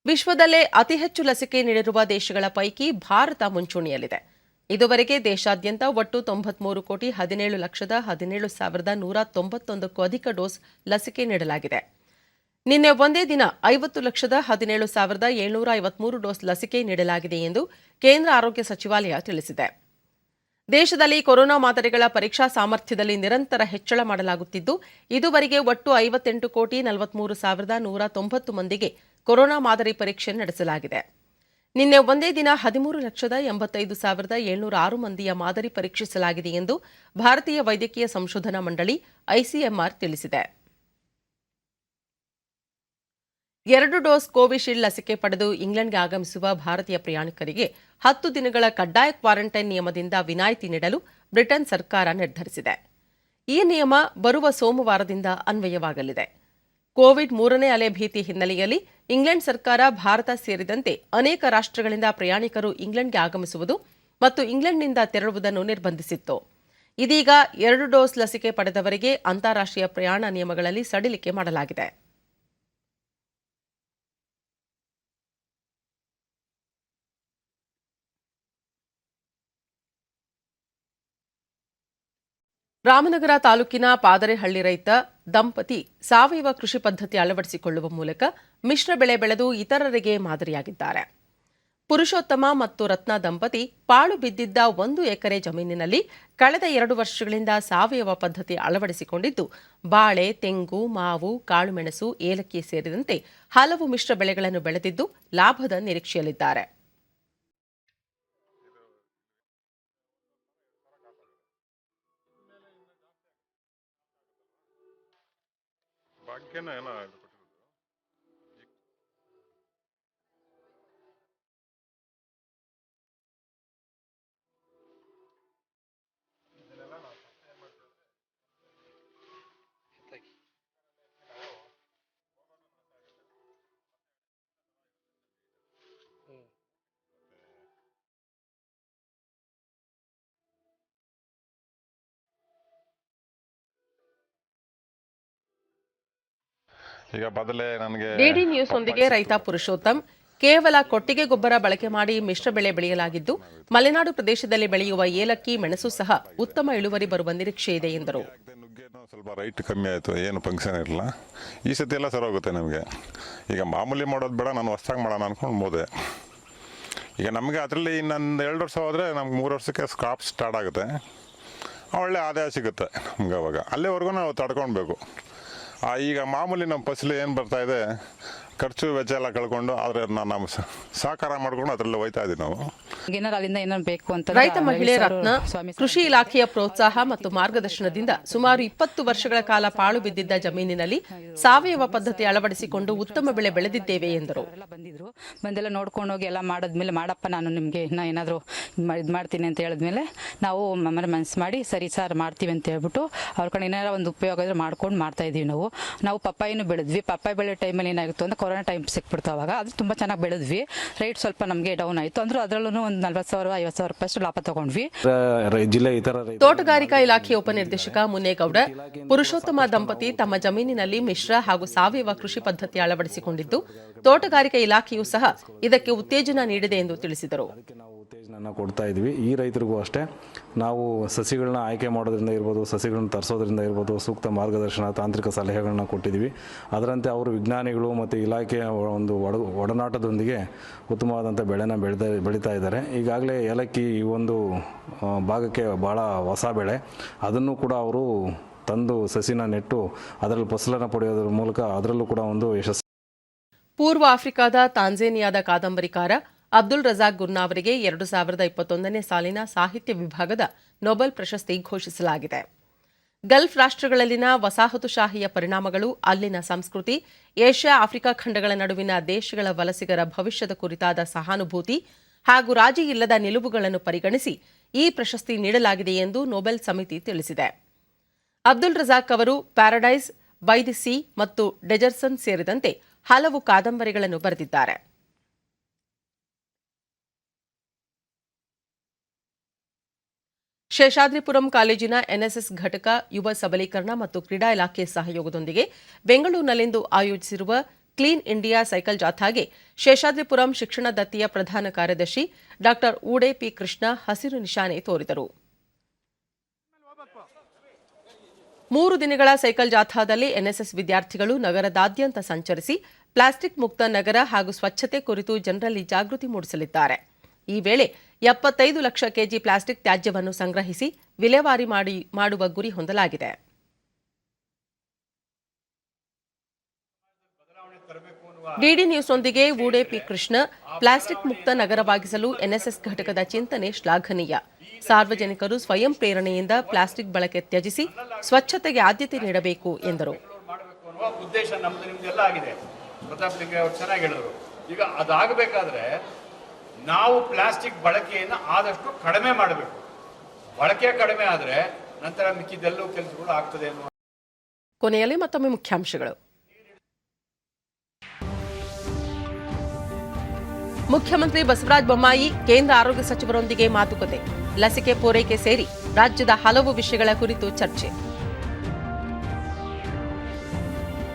ವಿಶ್ವದಲ್ಲೇ ಅತಿ ಹೆಚ್ಚು ಲಸಿಕೆ ನೀಡಿರುವ ದೇಶಗಳ ಪೈಕಿ ಭಾರತ ಮುಂಚೂಣಿಯಲ್ಲಿದೆ. ಇದುವರೆಗೆ ದೇಶಾದ್ಯಂತ ಒಟ್ಟು 93,17,17,191ಕ್ಕೂ ಅಧಿಕ ಡೋಸ್ ಲಸಿಕೆ ನೀಡಲಾಗಿದೆ. ನಿನ್ನೆ ಒಂದೇ ದಿನ 50,17,753 ಡೋಸ್ ಲಸಿಕೆ ನೀಡಲಾಗಿದೆ ಎಂದು ಕೇಂದ್ರ ಆರೋಗ್ಯ ಸಚಿವಾಲಯ ತಿಳಿಸಿದೆ. ದೇಶದಲ್ಲಿ ಕೊರೋನಾ ಮಾದರಿಗಳ ಪರೀಕ್ಷಾ ಸಾಮರ್ಥ್ಯದಲ್ಲಿ ನಿರಂತರ ಹೆಚ್ಚಳ ಮಾಡಲಾಗುತ್ತಿದ್ದು, ಇದುವರೆಗೆ ಒಟ್ಟು 58,43,190 ಮಂದಿಗೆ ಕೊರೋನಾ ಮಾದರಿ ಪರೀಕ್ಷೆ ನಡೆಸಲಾಗಿದೆ. ನಿನ್ನೆ ಒಂದೇ ದಿನ 13,85,706 ಮಂದಿಯ ಮಾದರಿ ಪರೀಕ್ಷಿಸಲಾಗಿದೆ ಎಂದು ಭಾರತೀಯ ವೈದ್ಯಕೀಯ ಸಂಶೋಧನಾ ಮಂಡಳಿ ಐಸಿಎಂಆರ್ ತಿಳಿಸಿದೆ. 2 ಡೋಸ್ ಕೋವಿಶೀಲ್ಡ್ ಲಸಿಕೆ ಪಡೆದು ಇಂಗ್ಲೆಂಡ್ಗೆ ಆಗಮಿಸುವ ಭಾರತೀಯ ಪ್ರಯಾಣಿಕರಿಗೆ 10 ದಿನಗಳ ಕಡ್ಡಾಯ ಕ್ವಾರಂಟೈನ್ ನಿಯಮದಿಂದ ವಿನಾಯಿತಿ ನೀಡಲು ಬ್ರಿಟನ್ ಸರ್ಕಾರ ನಿರ್ಧರಿಸಿದೆ. ಈ ನಿಯಮ ಬರುವ ಸೋಮವಾರದಿಂದ ಅನ್ವಯವಾಗಲಿದೆ. ಕೋವಿಡ್ 3ನೇ ಅಲೆ ಭೀತಿ ಹಿನ್ನೆಲೆಯಲ್ಲಿ ಇಂಗ್ಲೆಂಡ್ ಸರ್ಕಾರ ಭಾರತ ಸೇರಿದಂತೆ ಅನೇಕ ರಾಷ್ಟ್ರಗಳಿಂದ ಪ್ರಯಾಣಿಕರು ಇಂಗ್ಲೆಂಡ್ಗೆ ಆಗಮಿಸುವುದು ಮತ್ತು ಇಂಗ್ಲೆಂಡ್ನಿಂದ ತೆರಳುವುದನ್ನು ನಿರ್ಬಂಧಿಸಿತ್ತು. ಇದೀಗ 2 ಡೋಸ್ ಲಸಿಕೆ ಪಡೆದವರಿಗೆ ಅಂತಾರಾಷ್ಟ್ರೀಯ ಪ್ರಯಾಣ ನಿಯಮಗಳಲ್ಲಿ ಸಡಿಲಿಕೆ ಮಾಡಲಾಗಿದೆ. ರಾಮನಗರ ತಾಲೂಕಿನ ಪಾದರೆಹಳ್ಳಿ ರೈತ ದಂಪತಿ ಸಾವಯವ ಕೃಷಿ ಪದ್ಧತಿ ಅಳವಡಿಸಿಕೊಳ್ಳುವ ಮೂಲಕ ಮಿಶ್ರ ಬೆಳೆ ಬೆಳೆದು ಇತರರಿಗೆ ಮಾದರಿಯಾಗಿದ್ದಾರೆ. ಪುರುಷೋತ್ತಮ ಮತ್ತು ರತ್ನ ದಂಪತಿ ಪಾಳು ಬಿದ್ದಿದ್ದ 1 ಎಕರೆ ಜಮೀನಿನಲ್ಲಿ ಕಳೆದ 2 ವರ್ಷಗಳಿಂದ ಸಾವಯವ ಪದ್ಧತಿ ಅಳವಡಿಸಿಕೊಂಡಿದ್ದು, ಬಾಳೆ, ತೆಂಗು, ಮಾವು, ಕಾಳುಮೆಣಸು, ಏಲಕ್ಕಿ ಸೇರಿದಂತೆ ಹಲವು ಮಿಶ್ರ ಬೆಳೆಗಳನ್ನು ಬೆಳೆದಿದ್ದು ಲಾಭದ ನಿರೀಕ್ಷೆಯಲ್ಲಿದ್ದಾರೆ. ಈಗ ಬದಲೇ ನನಗೆ ಡಿಡಿ ನ್ಯೂಸ್ ಒಂದಿಗೆ ರೈತ ಪುರುಷೋತ್ತಮ್, ಕೇವಲ ಕೊಟ್ಟಿಗೆ ಗೊಬ್ಬರ ಬಳಕೆ ಮಾಡಿ ಮಿಶ್ರ ಬೆಳೆ ಬೆಳೆಯಲಾಗಿದ್ದು, ಮಲೆನಾಡು ಪ್ರದೇಶದಲ್ಲಿ ಬೆಳೆಯುವ ಏಲಕ್ಕಿ, ಮೆಣಸು ಸಹ ಉತ್ತಮ ಇಳುವರಿ ಬರುವ ನಿರೀಕ್ಷೆ ಇದೆ ಎಂದರು. ಸ್ವಲ್ಪ ರೈಟ್ ಕಮ್ಮಿ ಆಯಿತು, ಏನು ಫಂಕ್ಷನ್ ಇರಲಿಲ್ಲ. ಈ ಸತಿ ಎಲ್ಲ ಸರಿ ಹೋಗುತ್ತೆ ನಮಗೆ. ಈಗ ಮಾಮೂಲಿ ಮಾಡೋದು ಬೇಡ, ನಾನು ಹೊಸ್ದಾಗಿ ಮಾಡೋಣ ಅಂದ್ಕೊಂಡು ಹೋದೆ. ಈಗ ನಮಗೆ ಅದರಲ್ಲಿ ಇನ್ನೊಂದು 2 ವರ್ಷ ಹೋದರೆ ನಮ್ಗೆ 3 ವರ್ಷಕ್ಕೆ ಕ್ರಾಪ್ ಸ್ಟಾರ್ಟ್ ಆಗುತ್ತೆ. ಒಳ್ಳೆ ಆದಾಯ ಸಿಗುತ್ತೆ ನಮ್ಗೆ. ಅವಾಗ ಅಲ್ಲಿವರೆಗೂ ನಾವು ತಡ್ಕೊಳ್ಬೇಕು. ಈಗ ಮಾಮೂಲಿ ನಮ್ಮ ಫಸಲು ಏನು ಬರ್ತಾಯಿದೆ, ಖರ್ಚು ವೆಚ್ಚ ಎಲ್ಲ ಕಳ್ಕೊಂಡು ಆದರೆ ನಾವು ಸಹಕಾರ ಮಾಡ್ಕೊಂಡು ಅದರಲ್ಲಿ ಹೋಯ್ತಾ ಇದ್ದೀವಿ ನಾವು. ರೈತ ಮಹಿಳೆ ರತ್ನ ಕೃಷಿ ಇಲಾಖೆಯ ಪ್ರೋತ್ಸಾಹ ಮತ್ತು ಮಾರ್ಗದರ್ಶನದಿಂದ ಸುಮಾರು 20 ವರ್ಷಗಳ ಕಾಲ ಪಾಳು ಬಿದ್ದಿದ್ದ ಜಮೀನಿನಲ್ಲಿ ಸಾವಯವ ಪದ್ಧತಿ ಅಳವಡಿಸಿಕೊಂಡು ಉತ್ತಮ ಬೆಳೆ ಬೆಳೆದಿದ್ದೇವೆ ಎಂದರು. ಬಂದೆಲ್ಲ ನೋಡ್ಕೊಂಡು ಹೋಗಿ ಎಲ್ಲ ಮಾಡಿದ್ಮೇಲೆ, ಮಾಡಪ್ಪ ನಾನು ನಿಮಗೆ ಇನ್ನೂ ಏನಾದರೂ ಇದು ಮಾಡ್ತೀನಿ ಅಂತ ಹೇಳಿದ್ಮೇಲೆ ನಾವು ಮನಸ್ಸು ಮಾಡಿ ಸರಿ ಸರ್ ಮಾಡ್ತೀವಿ ಅಂತ ಹೇಳ್ಬಿಟ್ಟು ಅವ್ರ ಕಡೆ ಏನಾರ ಒಂದು ಉಪಯೋಗ ಇದ್ರೆ ಮಾಡ್ಕೊಂಡು ಮಾಡ್ತಾ ಇದ್ದೀವಿ. ನಾವು ಪಪ್ಪಾಯಿನೂ ಬೆಳೆದ್ವಿ. ಪಪ್ಪಾಯಿ ಬೆಳೆ ಟೈಮಲ್ಲಿ ಏನಾಗಿತ್ತು ಅಂದರೆ ಕೊರೋನಾ ಟೈಮ್ ಸಿಕ್ಬಿಡ್ತು. ಅವಾಗ ಅದು ತುಂಬ ಚೆನ್ನಾಗಿ ಬೆಳೆದ್ವಿ. ರೇಟ್ ಸ್ವಲ್ಪ ನಮಗೆ ಡೌನ್ ಆಯಿತು. ಅಂದರೂ ಅದರಲ್ಲೂ ಒಂದು 40,000 50,000 ರೂಪಾಯಿ ಲಾಭ ತಗೊಂಡ್ವಿ. ತೋಟಗಾರಿಕಾ ಇಲಾಖೆಯ ಉಪನಿರ್ದೇಶಕ ಮುನ್ನೇಗೌಡ, ಪುರುಷೋತ್ತಮ ದಂಪತಿ ತಮ್ಮ ಜಮೀನಿನಲ್ಲಿ ಮಿಶ್ರ ಹಾಗೂ ಸಾವಯವ ಕೃಷಿ ಪದ್ಧತಿ ಅಳವಡಿಸಿಕೊಂಡಿದ್ದು, ತೋಟಗಾರಿಕಾ ಇಲಾಖೆಯೂ ಸಹ ಇದಕ್ಕೆ ಉತ್ತೇಜನ ನೀಡಿದೆ ಎಂದು ತಿಳಿಸಿದರು. ಉತ್ತೇಜನ ಕೊಡ್ತಾ ಇದ್ವಿ. ಈ ರೈತರಿಗೂ ಅಷ್ಟೇ ನಾವು ಸಸಿಗಳನ್ನ ಆಯ್ಕೆ ಮಾಡೋದ್ರಿಂದ ಇರ್ಬೋದು, ಸಸಿಗಳನ್ನ ತರಿಸೋದ್ರಿಂದ ಇರ್ಬೋದು, ಸೂಕ್ತ ಮಾರ್ಗದರ್ಶನ, ತಾಂತ್ರಿಕ ಸಲಹೆಗಳನ್ನ ಕೊಟ್ಟಿದ್ದೀವಿ. ಅದರಂತೆ ಅವರು ವಿಜ್ಞಾನಿಗಳು ಮತ್ತು ಇಲಾಖೆಯ ಒಂದು ಒಡನಾಟದೊಂದಿಗೆ ಉತ್ತಮವಾದಂಥ ಬೆಳೆನ ಬೆಳೀತಾ ಇದ್ದಾರೆ. ಈಗಾಗಲೇ ಏಲಕ್ಕಿ ಈ ಒಂದು ಭಾಗಕ್ಕೆ ಭಾಳ ಹೊಸ ಬೆಳೆ. ಅದನ್ನು ಕೂಡ ಅವರು ತಂದು ಸಸಿನ ನೆಟ್ಟು ಅದರಲ್ಲಿ ಫಸಲನ್ನು ಪಡೆಯೋದ್ರ ಮೂಲಕ ಅದರಲ್ಲೂ ಕೂಡ ಒಂದು ಯಶಸ್ಸು. ಪೂರ್ವ ಆಫ್ರಿಕಾದ ತಾಂಜೇನಿಯಾದ ಕಾದಂಬರಿಕಾರ ಅಬ್ದುಲ್ ರಜಾಕ್ ಗುರ್ನಾ ಅವರಿಗೆ 2021ನೇ ಸಾಲಿನ ಸಾಹಿತ್ಯ ವಿಭಾಗದ ನೊಬೆಲ್ ಪ್ರಶಸ್ತಿ ಘೋಷಿಸಲಾಗಿದೆ. ಗಲ್ಫ್ ರಾಷ್ಟ್ರಗಳಲ್ಲಿನ ವಸಾಹತುಶಾಹಿಯ ಪರಿಣಾಮಗಳು, ಅಲ್ಲಿನ ಸಂಸ್ಕೃತಿ, ಏಷ್ಯಾ ಆಫ್ರಿಕಾ ಖಂಡಗಳ ನಡುವಿನ ದೇಶಗಳ ವಲಸಿಗರ ಭವಿಷ್ಯದ ಕುರಿತಾದ ಸಹಾನುಭೂತಿ ಹಾಗೂ ರಾಜಿ ಇಲ್ಲದ ನಿಲುವುಗಳನ್ನು ಪರಿಗಣಿಸಿ ಈ ಪ್ರಶಸ್ತಿ ನೀಡಲಾಗಿದೆ ಎಂದು ನೊಬೆಲ್ ಸಮಿತಿ ತಿಳಿಸಿದೆ. ಅಬ್ದುಲ್ ರಜಾಕ್ ಅವರು ಪ್ಯಾರಡೈಸ್, ಬೈ ದಿ ಸೀ ಮತ್ತು ಡೆಜರ್ಸನ್ ಸೇರಿದಂತೆ ಹಲವು ಕಾದಂಬರಿಗಳನ್ನು ಬರೆದಿದ್ದಾರೆ. ಶೇಷಾದ್ರಿಪುರಂ ಕಾಲೇಜಿನ ಎನ್ಎಸ್ಎಸ್ ಘಟಕ ಯುವ ಸಬಲೀಕರಣ ಮತ್ತು ಕ್ರೀಡಾ ಇಲಾಖೆ ಸಹಯೋಗದೊಂದಿಗೆ ಬೆಂಗಳೂರಿನಲ್ಲಿಂದು ಆಯೋಜಿಸಿರುವ ಕ್ಲೀನ್ ಇಂಡಿಯಾ ಸೈಕಲ್ ಜಾಥಾಗೆ ಶೇಷಾದ್ರಿಪುರಂ ಶಿಕ್ಷಣ ದತ್ತಿಯ ಪ್ರಧಾನ ಕಾರ್ಯದರ್ಶಿ ಡಾ ಊಡೆ ಪಿ ಕೃಷ್ಣ ಹಸಿರು ನಿಶಾನೆ ತೋರಿದರು. 3 ದಿನಗಳ ಸೈಕಲ್ ಜಾಥಾದಲ್ಲಿ ಎನ್ಎಸ್ಎಸ್ ವಿದ್ಯಾರ್ಥಿಗಳು ನಗರದಾದ್ಯಂತ ಸಂಚರಿಸಿ ಪ್ಲಾಸ್ಟಿಕ್ ಮುಕ್ತ ನಗರ ಹಾಗೂ ಸ್ವಚ್ಛತೆ ಕುರಿತು ಜನರಲ್ಲಿ ಜಾಗೃತಿ ಮೂಡಿಸಲಿದ್ದಾರೆ. ಈ ವೇಳೆ 75 ಲಕ್ಷ ಕೆಜಿ ಪ್ಲಾಸ್ಟಿಕ್ ತ್ಯಾಜ್ಯವನ್ನು ಸಂಗ್ರಹಿಸಿ ವಿಲೇವಾರಿ ಮಾಡುವ ಗುರಿ ಹೊಂದಲಾಗಿದೆ. ಡಿಡಿ ನ್ಯೂಸ್ನೊಂದಿಗೆ ಊಡೆ ಪಿ ಕೃಷ್ಣ, ಪ್ಲಾಸ್ಟಿಕ್ ಮುಕ್ತ ನಗರವಾಗಿಸಲು ಎನ್ಎಸ್ಎಸ್ ಘಟಕದ ಚಿಂತನೆ ಶ್ಲಾಘನೀಯ. ಸಾರ್ವಜನಿಕರು ಸ್ವಯಂ ಪ್ರೇರಣೆಯಿಂದ ಪ್ಲಾಸ್ಟಿಕ್ ಬಳಕೆ ತ್ಯಜಿಸಿ ಸ್ವಚ್ಛತೆಗೆ ಆದ್ಯತೆ ನೀಡಬೇಕು ಎಂದರು. ಉದ್ದೇಶ ನಮ್ದು ನಿಮ್ದೆಲ್ಲ ಆಗಿದೆ. ಪ್ರತಾಪ್ ಲಿಂಗ ಅವರು ಚೆನ್ನಾಗಿ ಹೇಳಿದ್ರು. ಈಗ ಅದಾಗಬೇಕಾದ್ರೆ ನಾವು ಪ್ಲಾಸ್ಟಿಕ್ ಬಳಕೆಯನ್ನು ಆದಷ್ಟು ಕಡಿಮೆ ಮಾಡಬೇಕು. ಬಳಕೆ ಕಡಿಮೆ ಆದರೆ ನಂತರ ಮಿಕ್ಕಿದೆಲ್ಲೂ ಕೆಲಸಗಳು ಆಗ್ತದೆ ಅನ್ನುವ. ಕೊನೆಯಲ್ಲಿ ಮತ್ತೊಮ್ಮೆ ಮುಖ್ಯಾಂಶಗಳು. ಮುಖ್ಯಮಂತ್ರಿ ಬಸವರಾಜ ಬೊಮ್ಮಾಯಿ ಕೇಂದ್ರ ಆರೋಗ್ಯ ಸಚಿವರೊಂದಿಗೆ ಮಾತುಕತೆ. ಲಸಿಕೆ ಪೂರೈಕೆ ಸೇರಿ ರಾಜ್ಯದ ಹಲವು ವಿಷಯಗಳ ಕುರಿತು ಚರ್ಚೆ.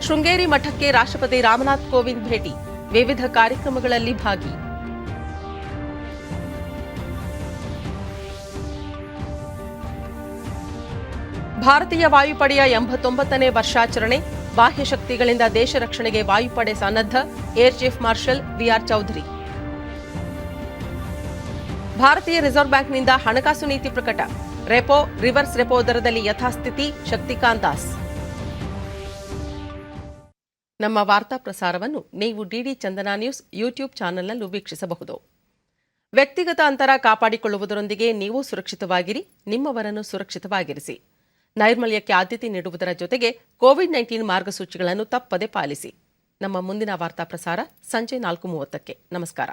ಶೃಂಗೇರಿ ಮಠಕ್ಕೆ ರಾಷ್ಟ್ರಪತಿ ರಾಮನಾಥ್ ಕೋವಿಂದ್ ಭೇಟಿ. ವಿವಿಧ ಕಾರ್ಯಕ್ರಮಗಳಲ್ಲಿ ಭಾಗಿ. ಭಾರತೀಯ ವಾಯುಪಡೆಯ 89ನೇ ವರ್ಷಾಚರಣೆ. ಬಾಹ್ಯ ಶಕ್ತಿಗಳಿಂದ ದೇಶ ರಕ್ಷಣೆಗೆ ವಾಯುಪಡೆ ಸನ್ನದ್ಧ. Air chief marshal VR Chaudhari. ಭಾರತೀಯ ರಿಸರ್ವ್ ಬ್ಯಾಂಕ್ನಿಂದ ಹಣಕಾಸು ನೀತಿ ಪ್ರಕಟ. ರೆಪೋ, ರಿವರ್ಸ್ ರೆಪೋ ದರದಲ್ಲಿ ಯಥಾಸ್ಥಿತಿ. ಶಕ್ತಿಕಾಂತ್ ದಾಸ್. ನಮ್ಮ ವಾರ್ತಾ ಪ್ರಸಾರವನ್ನು ನೀವು ಡಿಡಿ ಚಂದನ ನ್ಯೂಸ್ ಯೂಟ್ಯೂಬ್ ಚಾನೆಲ್ನಲ್ಲೂ ವೀಕ್ಷಿಸಬಹುದು. ವ್ಯಕ್ತಿಗತ ಅಂತರ ಕಾಪಾಡಿಕೊಳ್ಳುವುದರೊಂದಿಗೆ ನೀವು ಸುರಕ್ಷಿತವಾಗಿರಿ, ನಿಮ್ಮವರನ್ನು ಸುರಕ್ಷಿತವಾಗಿರಿಸಿ. ನೈರ್ಮಲ್ಯಕ್ಕೆ ಆದ್ಯತೆ ನೀಡುವುದರ ಜೊತೆಗೆ ಕೋವಿಡ್-19 ಮಾರ್ಗಸೂಚಿಗಳನ್ನು ತಪ್ಪದೆ ಪಾಲಿಸಿ. ನಮ್ಮ ಮುಂದಿನ ವಾರ್ತಾ ಪ್ರಸಾರ ಸಂಜೆ 4:30ಕ್ಕೆ. ನಮಸ್ಕಾರ.